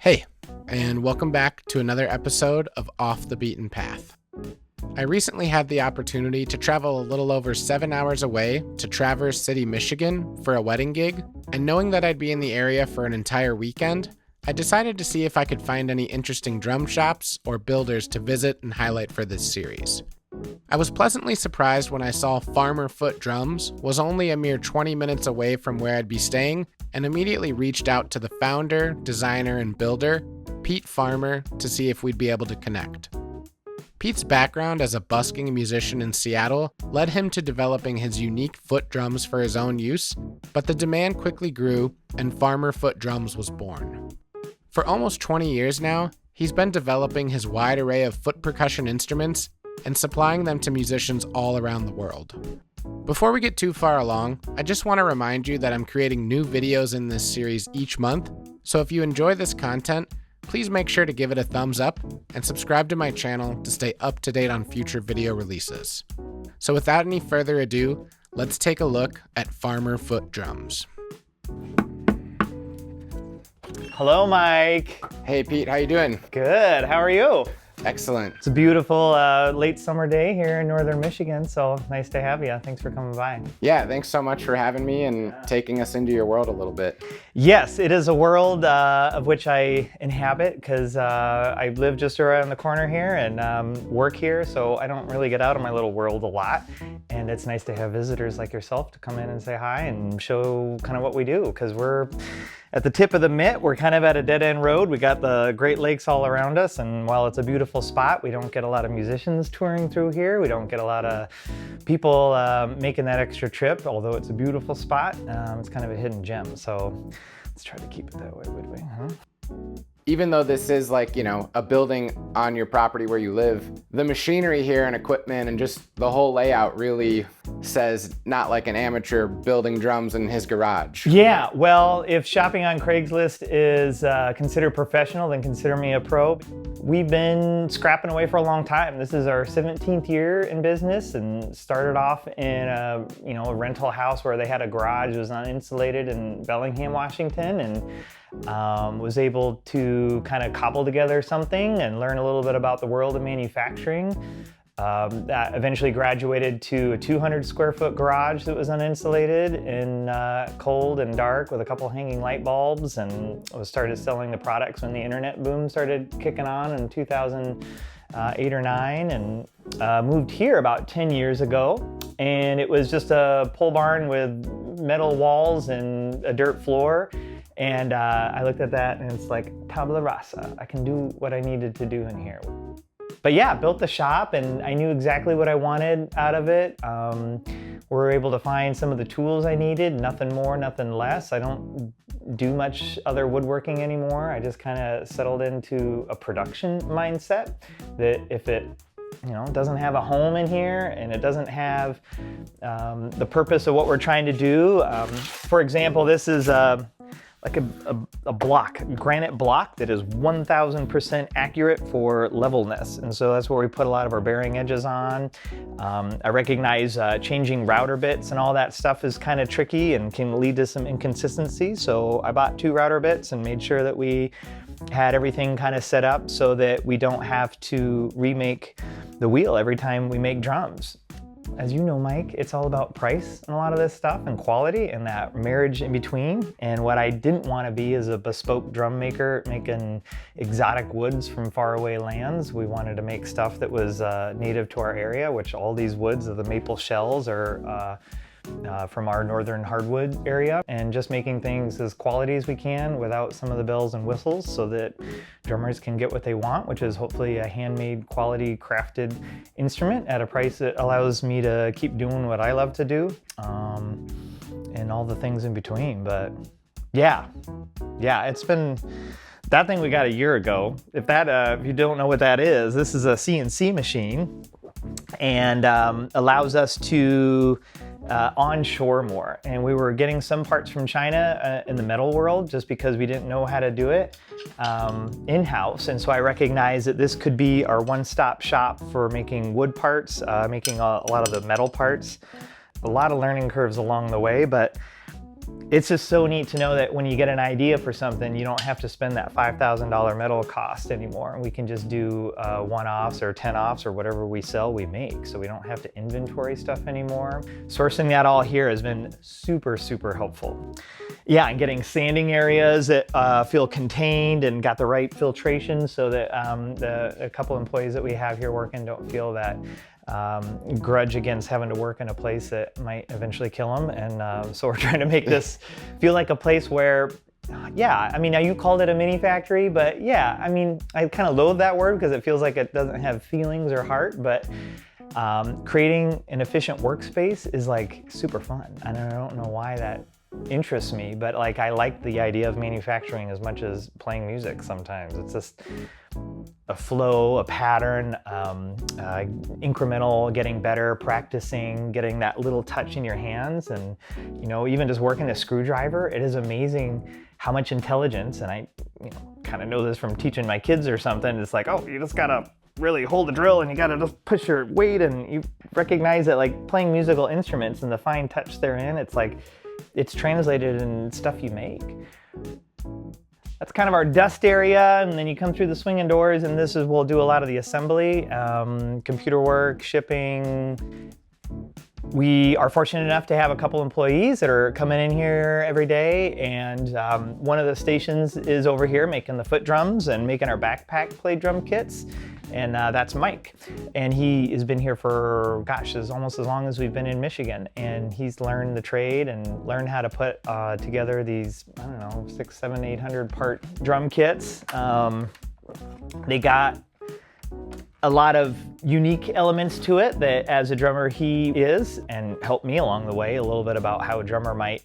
Hey, and welcome back to another episode of Off the Beaten Path. I recently had the opportunity to travel a little over 7 hours away to Traverse City, Michigan for a wedding gig, and knowing that I'd be in the area for an entire weekend, I decided to see if I could find any interesting drum shops or builders to visit and highlight for this series. I was pleasantly surprised when I saw Farmer Foot Drums was only a mere 20 minutes away from where I'd be staying, and immediately reached out to the founder, designer, and builder, Pete Farmer, to see if we'd be able to connect. Pete's background as a busking musician in Seattle led him to developing his unique foot drums for his own use, but the demand quickly grew and Farmer Foot Drums was born. For almost 20 years now, he's been developing his wide array of foot percussion instruments and supplying them to musicians all around the world. Before we get too far along, I just want to remind you that I'm creating new videos in this series each month, so if you enjoy this content, please make sure to give it a thumbs up and subscribe to my channel to stay up to date on future video releases. So without any further ado, let's take a look at Farmer Foot Drums. Hello, Mike. Hey Pete, how you doing? Good, how are you? Excellent. It's a beautiful late summer day here in northern Michigan, so nice to have you. Thanks for coming by. Yeah, thanks so much for having me and taking us into your world a little bit. Yes, it is a world of which I inhabit because I live just around the corner here and work here, so I don't really get out of my little world a lot. And it's nice to have visitors like yourself to come in and say hi and show kind of what we do, because we're at the tip of the mitt. We're kind of at a dead-end road. We got the Great Lakes all around us, and while it's a beautiful spot, we don't get a lot of musicians touring through here. We don't get a lot of people making that extra trip, although it's a beautiful spot. It's kind of a hidden gem, so let's try to keep it that way, would we? Even though this is like, a building on your property where you live, the machinery here and equipment and just the whole layout really says not like an amateur building drums in his garage. Yeah, well, if shopping on Craigslist is considered professional, then consider me a pro. We've been scrapping away for a long time. This is our 17th year in business, and started off in a rental house where they had a garage. It was uninsulated in Bellingham, Washington, and was able to kind of cobble together something and learn a little bit about the world of manufacturing. That eventually graduated to a 200 square foot garage that was uninsulated and cold and dark with a couple hanging light bulbs, and started selling the products when the internet boom started kicking on in 2008 or 9, and moved here about 10 years ago. And it was just a pole barn with metal walls and a dirt floor. And I looked at that and it's like, tabula rasa. I can do what I needed to do in here. But yeah, built the shop and I knew exactly what I wanted out of it. We were able to find some of the tools I needed, nothing more, nothing less. I don't do much other woodworking anymore. I just kind of settled into a production mindset that if it doesn't have a home in here and it doesn't have the purpose of what we're trying to do. For example, this is like a block, granite block that is 1000% accurate for levelness. And so that's where we put a lot of our bearing edges on. I recognize changing router bits and all that stuff is kind of tricky and can lead to some inconsistency. So I bought 2 router bits and made sure that we had everything kind of set up so that we don't have to remake the wheel every time we make drums. As you know, Mike, it's all about price and a lot of this stuff, and quality and that marriage in between. And what I didn't want to be is a bespoke drum maker making exotic woods from faraway lands. We wanted to make stuff that was native to our area, which all these woods of the maple shells are from our northern hardwood area, and just making things as quality as we can without some of the bells and whistles so that drummers can get what they want, which is hopefully a handmade, quality, crafted instrument at a price that allows me to keep doing what I love to do, and all the things in between. But yeah, it's been that thing we got a year ago. If you don't know what that is, this is a CNC machine and allows us to onshore more. And we were getting some parts from China in the metal world just because we didn't know how to do it in-house. And so I recognized that this could be our one-stop shop for making wood parts, making a lot of the metal parts. A lot of learning curves along the way, but it's just so neat to know that when you get an idea for something, you don't have to spend that $5,000 metal cost anymore. We can just do one-offs or 10-offs or whatever we sell, we make. So we don't have to inventory stuff anymore. Sourcing that all here has been super, super helpful. Yeah, and getting sanding areas that feel contained and got the right filtration so that a couple employees that we have here working don't feel that grudge against having to work in a place that might eventually kill them. And so we're trying to make this feel like a place where, yeah, I mean, now you called it a mini factory, but yeah, I mean, I kind of loathe that word because it feels like it doesn't have feelings or heart, but creating an efficient workspace is like super fun. And I don't know why that interests me, but like I like the idea of manufacturing as much as playing music sometimes. It's just a flow, a pattern, incremental, getting better, practicing, getting that little touch in your hands. And, you know, even just working the screwdriver, it is amazing how much intelligence, and I kind of know this from teaching my kids or something, it's like, oh, you just gotta really hold the drill and you gotta just push your weight, and you recognize that like playing musical instruments and the fine touch therein, it's like, it's translated in stuff you make. That's kind of our dust area, and then you come through the swinging doors, and this is, we'll do a lot of the assembly, computer work, shipping. We are fortunate enough to have a couple employees that are coming in here every day, and one of the stations is over here making the foot drums and making our backpack play drum kits. And that's Mike. And he has been here for, gosh, almost as long as we've been in Michigan. And he's learned the trade and learned how to put together these, I don't know, 600, 700, 800 part drum kits. They got a lot of unique elements to it that as a drummer he is, and helped me along the way a little bit about how a drummer might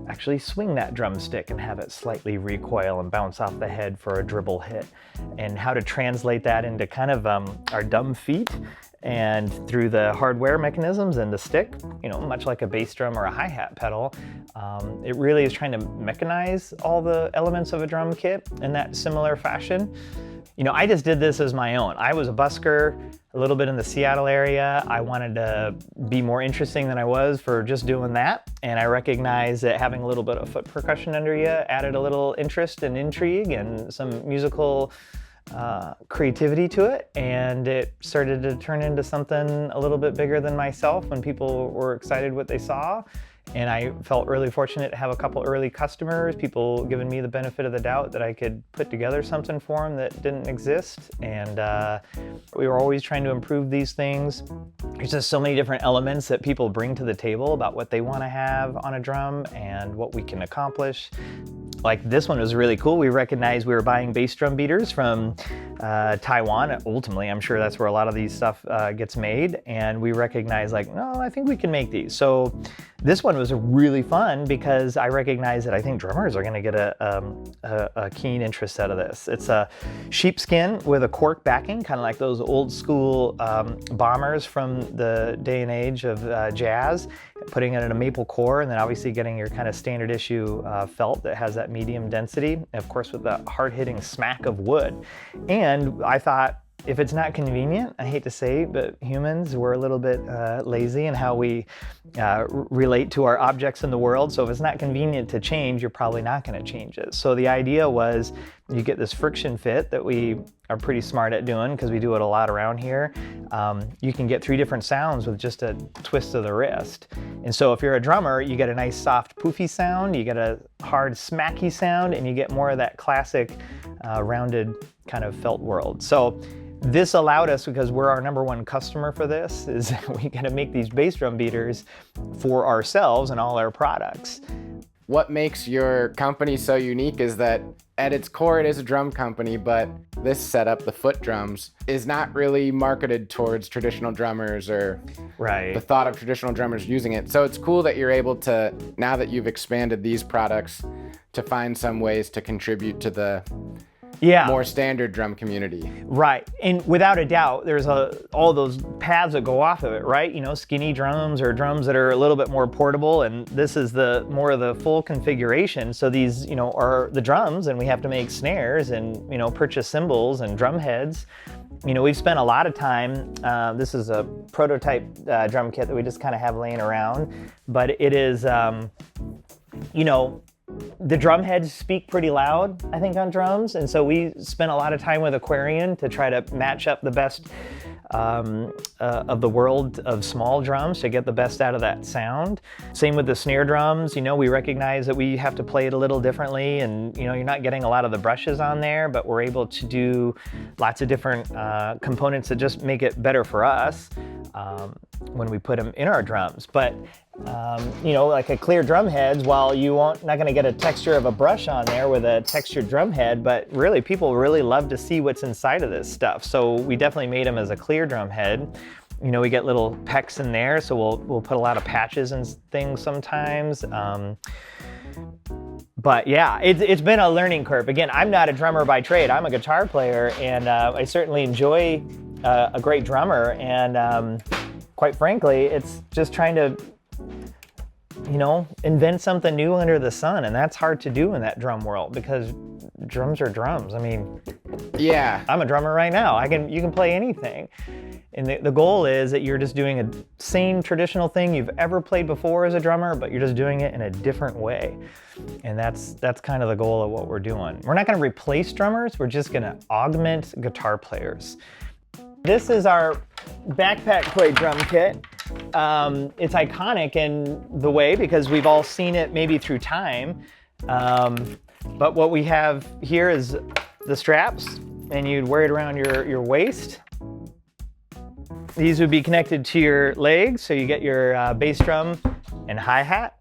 actually swing that drumstick and have it slightly recoil and bounce off the head for a dribble hit, and how to translate that into kind of our dumb feet and through the hardware mechanisms and the stick, you know, much like a bass drum or a hi-hat pedal. It really is trying to mechanize all the elements of a drum kit in that similar fashion. You know, I just did this as my own. I was a busker a little bit in the Seattle area. I wanted to be more interesting than I was for just doing that. And I recognized that having a little bit of foot percussion under you added a little interest and intrigue and some musical creativity to it. And it started to turn into something a little bit bigger than myself when people were excited what they saw. And I felt really fortunate to have a couple early customers, people giving me the benefit of the doubt that I could put together something for them that didn't exist. And we were always trying to improve these things. There's just so many different elements that people bring to the table about what they want to have on a drum and what we can accomplish. Like this one was really cool. We recognized we were buying bass drum beaters from Taiwan. Ultimately, I'm sure that's where a lot of these stuff gets made. And we recognized like, no, I think we can make these. So this one was really fun because I recognized that I think drummers are gonna get a keen interest out of this. It's a sheepskin with a cork backing, kind of like those old school bombers from the day and age of jazz, putting it in a maple core, and then obviously getting your kind of standard issue felt that has that medium density, and of course with the hard-hitting smack of wood. And I thought, if it's not convenient, I hate to say, but humans, we're a little bit lazy in how we relate to our objects in the world. So if it's not convenient to change, you're probably not going to change it. So the idea was you get this friction fit that we are pretty smart at doing because we do it a lot around here. You can get 3 different sounds with just a twist of the wrist. And so if you're a drummer, you get a nice soft poofy sound, you get a hard smacky sound, and you get more of that classic rounded kind of felt world. So this allowed us, because we're our #1 customer for this, is we got to make these bass drum beaters for ourselves and all our products. What makes your company so unique is that at its core it is a drum company, but this setup, the foot drums, is not really marketed towards traditional drummers or the thought of traditional drummers using it. So it's cool that you're able to, now that you've expanded these products, to find some ways to contribute to the more standard drum community. Right, and without a doubt, there's all those paths that go off of it, right? You know, skinny drums or drums that are a little bit more portable, and this is the more of the full configuration. So these, you know, are the drums, and we have to make snares and, you know, purchase cymbals and drum heads. You know, we've spent a lot of time, this is a prototype drum kit that we just kind of have laying around, but it is, you know, the drum heads speak pretty loud, I think, on drums. And so we spent a lot of time with Aquarian to try to match up the best of the world of small drums to get the best out of that sound. Same with the snare drums. You know, we recognize that we have to play it a little differently, and you know, you're not getting a lot of the brushes on there, but we're able to do lots of different components that just make it better for us when we put them in our drums. But you know, like a clear drum heads, while you not going to get a texture of a brush on there with a textured drum head, but really people really love to see what's inside of this stuff. So we definitely made them as a clear drum head. You know, we get little pecks in there, so we'll put a lot of patches and things sometimes. But yeah, it's been a learning curve. Again, I'm not a drummer by trade. I'm a guitar player, and I certainly enjoy a great drummer. And quite frankly, it's just trying to, you know, invent something new under the sun, and that's hard to do in that drum world because drums are drums. I mean, yeah, I'm a drummer right now. You can play anything. And the goal is that you're just doing a same traditional thing you've ever played before as a drummer, but you're just doing it in a different way. And that's kind of the goal of what we're doing. We're not going to replace drummers. We're just going to augment guitar players. This is our backpack play drum kit. It's iconic in the way because we've all seen it maybe through time. But what we have here is the straps, and you'd wear it around your waist. These would be connected to your legs, so you get your bass drum and hi-hat.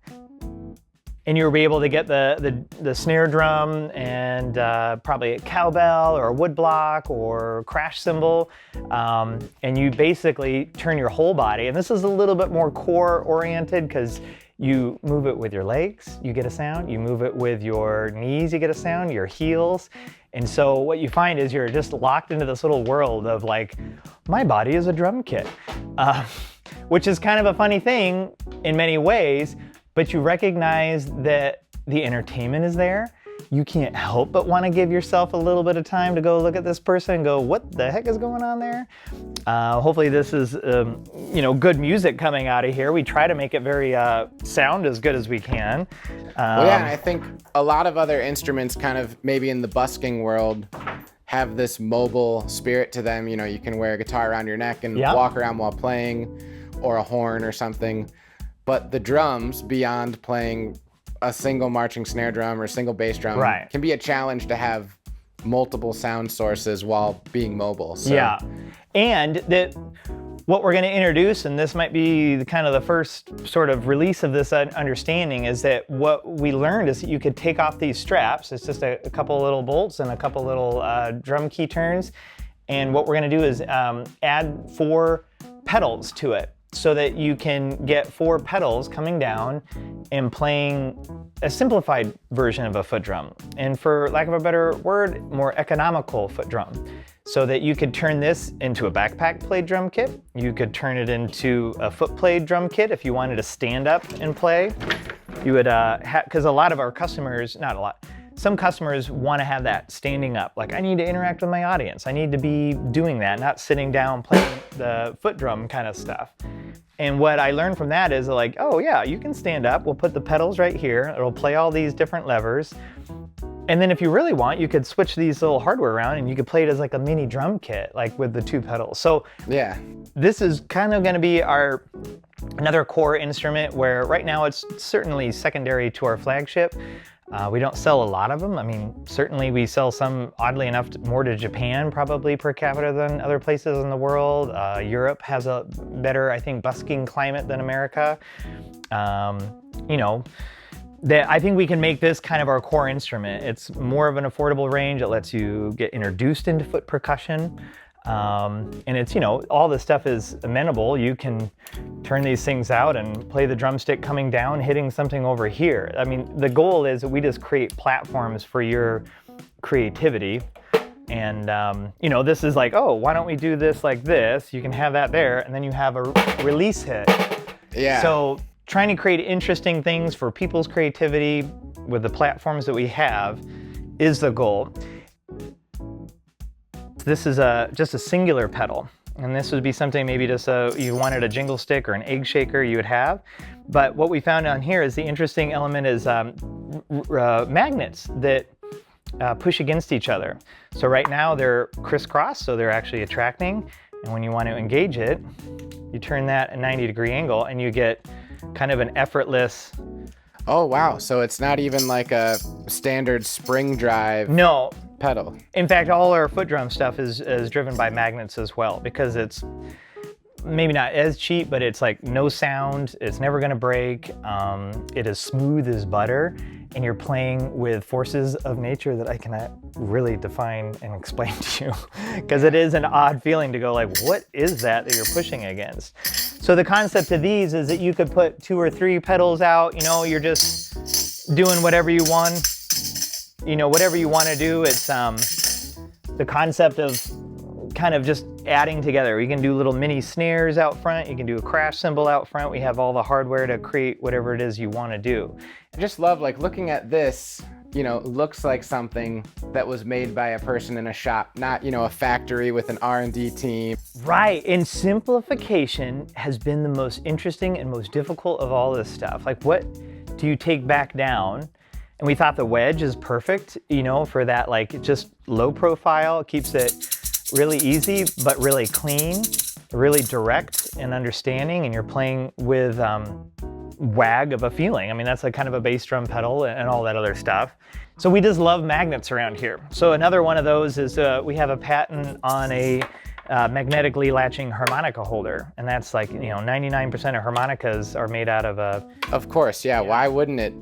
And you'll be able to get the snare drum and probably a cowbell or a wood block or crash cymbal. And you basically turn your whole body. And this is a little bit more core oriented because you move it with your legs, you get a sound. You move it with your knees, you get a sound, your heels. And so what you find is you're just locked into this little world of like, my body is a drum kit, which is kind of a funny thing in many ways, but you recognize that the entertainment is there. You can't help but want to give yourself a little bit of time to go look at this person and go, what the heck is going on there? Hopefully this is, you know, good music coming out of here. We try to make it very sound as good as we can. Well, yeah, and I think a lot of other instruments kind of maybe in the busking world have this mobile spirit to them. You know, you can wear a guitar around your neck and walk around while playing, or a horn or something. But the drums, beyond playing a single marching snare drum or a single bass drum, can be a challenge to have multiple sound sources while being mobile. So. Yeah, and what we're going to introduce, and this might be kind of the first sort of release of this understanding, is that what we learned is that you could take off these straps. It's just a couple little bolts and a couple little drum key turns. And what we're going to do is add 4 pedals to it, so that you can get 4 pedals coming down and playing a simplified version of a foot drum. And for lack of a better word, more economical foot drum. So that you could turn this into a backpack played drum kit. You could turn it into a foot played drum kit if you wanted to stand up and play. You would, because a lot of our customers, not a lot, some customers want to have that standing up. Like, I need to interact with my audience. I need to be doing that, not sitting down playing the foot drum kind of stuff. And what I learned from that is like, oh yeah, you can stand up. We'll put the pedals right here. It'll play all these different levers. And then if you really want, you could switch these little hardware around and you could play it as like a mini drum kit, like with the 2 pedals. So yeah, this is kind of going to be another core instrument where right now it's certainly secondary to our flagship. We don't sell a lot of them. I mean, certainly we sell some, oddly enough, more to Japan probably per capita than other places in the world. Europe has a better, I think, busking climate than America. You know, I think we can make this kind of our core instrument. It's more of an affordable range. It lets you get introduced into foot percussion. And it's, you know, all this stuff is amenable. You can turn these things out and play the drumstick coming down, hitting something over here. I mean, the goal is that we just create platforms for your creativity. And, you know, this is like, oh, why don't we do this like this? You can have that there, and then you have a release hit. Yeah. So trying to create interesting things for people's creativity with the platforms that we have is the goal. This is just a singular pedal. And this would be something maybe just you wanted a jingle stick or an egg shaker you would have. But what we found on here is the interesting element is magnets that push against each other. So right now they're crisscross, so they're actually attracting. And when you want to engage it, you turn that at a 90-degree angle and you get kind of an effortless. Oh, wow. So it's not even like a standard spring drive. No. Pedal. In fact, all our foot drum stuff is driven by magnets as well, because it's maybe not as cheap, but it's like no sound, it's never gonna break, it is smooth as butter, and you're playing with forces of nature that I cannot really define and explain to you, because it is an odd feeling to go like, what is that you're pushing against? So the concept of these is that you could put 2 or 3 pedals out, you know, you're just doing whatever you want. You know, whatever you want to do. It's the concept of kind of just adding together. You can do little mini snares out front. You can do a crash cymbal out front. We have all the hardware to create whatever it is you want to do. I just love, like, looking at this, you know, looks like something that was made by a person in a shop, not, you know, a factory with an R&D team. Right, and simplification has been the most interesting and most difficult of all this stuff. Like, what do you take back down? And we thought the wedge is perfect, you know, for that, like, just low profile. It keeps it really easy, but really clean, really direct and understanding, and you're playing with wag of a feeling. I mean, that's like kind of a bass drum pedal and all that other stuff. So we just love magnets around here. So another one of those is we have a patent on a magnetically latching harmonica holder, and that's like, you know, 99% of harmonicas are made out of a... Of course, yeah. Why wouldn't it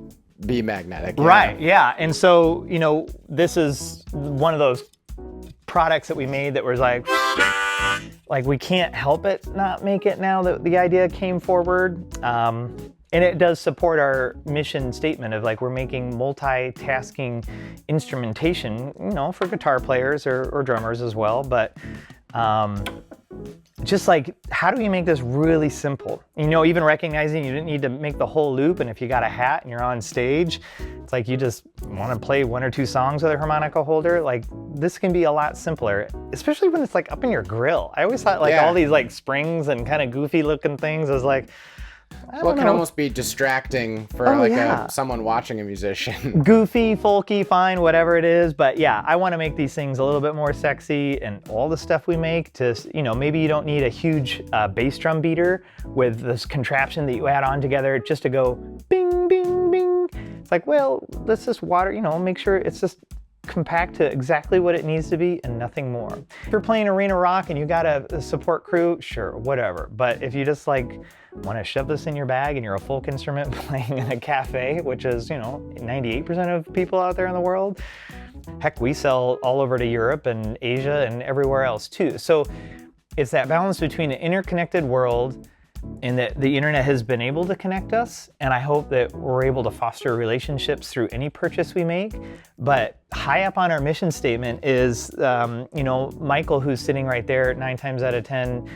be magnetic? Right, yeah. And so, you know, this is one of those products that we made that was like we can't help it not make it now that the idea came forward. And it does support our mission statement of, like, we're making multitasking instrumentation, you know, for guitar players or drummers as well. But just like, how do we make this really simple? You know, even recognizing you didn't need to make the whole loop, and if you got a hat and you're on stage, it's like you just want to play 1 or 2 songs with a harmonica holder. Like, this can be a lot simpler, especially when it's like up in your grill. I always thought like all these like springs and kind of goofy looking things is like, well, it can almost be distracting for someone watching a musician. Goofy, folky, fine, whatever it is. But yeah, I want to make these things a little bit more sexy, and all the stuff we make to, you know, maybe you don't need a huge bass drum beater with this contraption that you add on together just to go bing, bing, bing. It's like, well, let's just you know, make sure it's just compact to exactly what it needs to be and nothing more. If you're playing arena rock and you got a support crew, sure, whatever. But if you just like want to shove this in your bag and you're a folk instrument playing in a cafe, which is, you know, 98% of people out there in the world, heck, we sell all over to Europe and Asia and everywhere else too. So it's that balance between an interconnected world and that the internet has been able to connect us, and I hope that we're able to foster relationships through any purchase we make. But high up on our mission statement is, you know, Michael, who's sitting right there 9 times out of 10,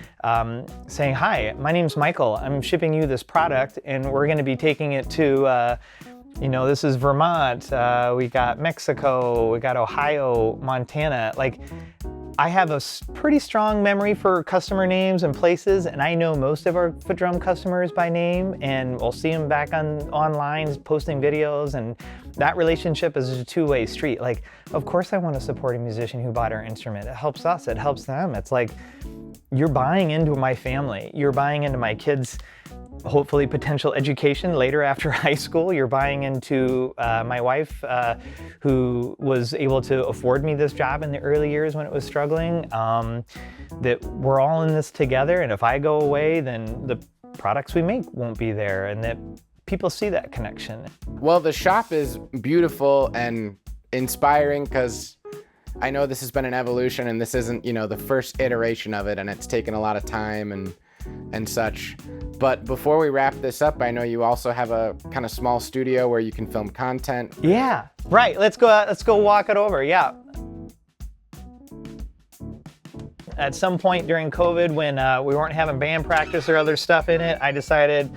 saying, hi, my name's Michael. I'm shipping you this product, and we're going to be taking it to, you know, this is Vermont. We got Mexico, we got Ohio, Montana. Like, I have a pretty strong memory for customer names and places, and I know most of our foot drum customers by name, and we'll see them back online posting videos, and that relationship is a two-way street. Like, of course I want to support a musician who bought our instrument. It helps us, it helps them. It's like, you're buying into my family, you're buying into my kids' hopefully potential education later after high school. You're buying into my wife, who was able to afford me this job in the early years when it was struggling, that we're all in this together, and if I go away, then the products we make won't be there, and that people see that connection. Well, the shop is beautiful and inspiring, because I know this has been an evolution, and this isn't, you know, the first iteration of it, and it's taken a lot of time and such. But before we wrap this up, I know you also have a kind of small studio where you can film content. Yeah, right. Let's go walk it over. Yeah. At some point during COVID, when we weren't having band practice or other stuff in it, I decided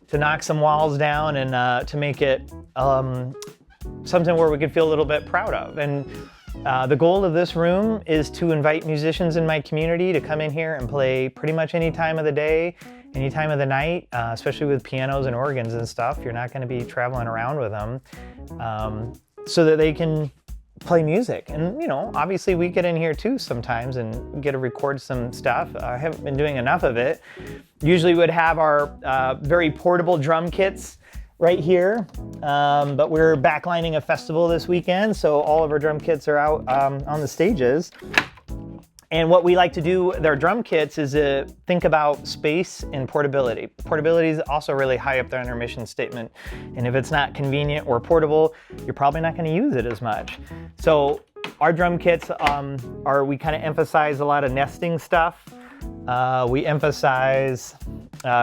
to knock some walls down and to make it something where we could feel a little bit proud of. And The goal of this room is to invite musicians in my community to come in here and play pretty much any time of the day, any time of the night, especially with pianos and organs and stuff. You're not going to be traveling around with them, so that they can play music. And, you know, obviously we get in here too sometimes and get to record some stuff. I haven't been doing enough of it. Usually we would have our very portable drum kits right here, but we're backlining a festival this weekend, so all of our drum kits are out on the stages. And what we like to do with our drum kits is think about space and portability. Portability is also really high up there on our mission statement. And if it's not convenient or portable, you're probably not gonna use it as much. So our drum kits we kind of emphasize a lot of nesting stuff. We emphasize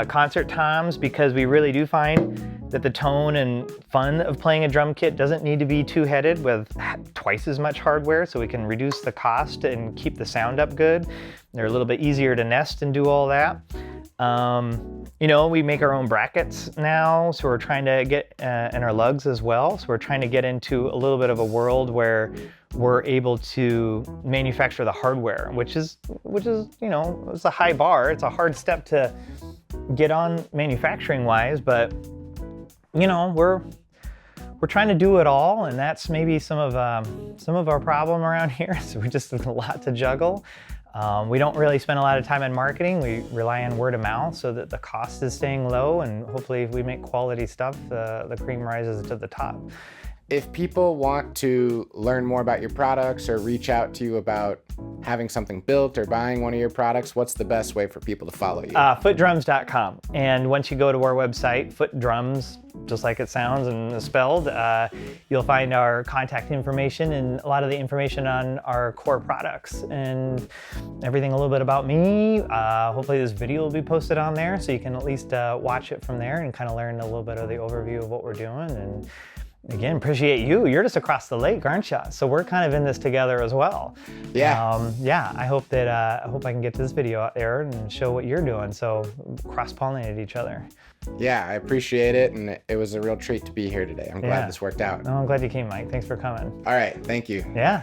concert toms because we really do find that the tone and fun of playing a drum kit doesn't need to be two-headed with twice as much hardware, so we can reduce the cost and keep the sound up good. They're a little bit easier to nest and do all that. You know, we make our own brackets now, so we're trying to get, and our lugs as well, so we're trying to get into a little bit of a world where we're able to manufacture the hardware, which is, you know, it's a high bar. It's a hard step to get on manufacturing wise, but you know, we're trying to do it all, and that's maybe some of our problem around here. So we just have a lot to juggle. We don't really spend a lot of time in marketing. We rely on word of mouth so that the cost is staying low, and hopefully if we make quality stuff, the cream rises to the top. If people want to learn more about your products or reach out to you about having something built or buying one of your products, what's the best way for people to follow you? Footdrums.com. And once you go to our website, Footdrums, just like it sounds and is spelled, you'll find our contact information and a lot of the information on our core products and everything a little bit about me. Hopefully this video will be posted on there so you can at least watch it from there and kind of learn a little bit of the overview of what we're doing. And again, appreciate you. You're just across the lake, aren't you? So we're kind of in this together as well. Yeah. Yeah. I hope that I hope I can get this video out there and show what you're doing. So cross-pollinate each other. Yeah, I appreciate it, and it was a real treat to be here today. I'm glad this worked out. No, I'm glad you came, Mike. Thanks for coming. All right. Thank you. Yeah.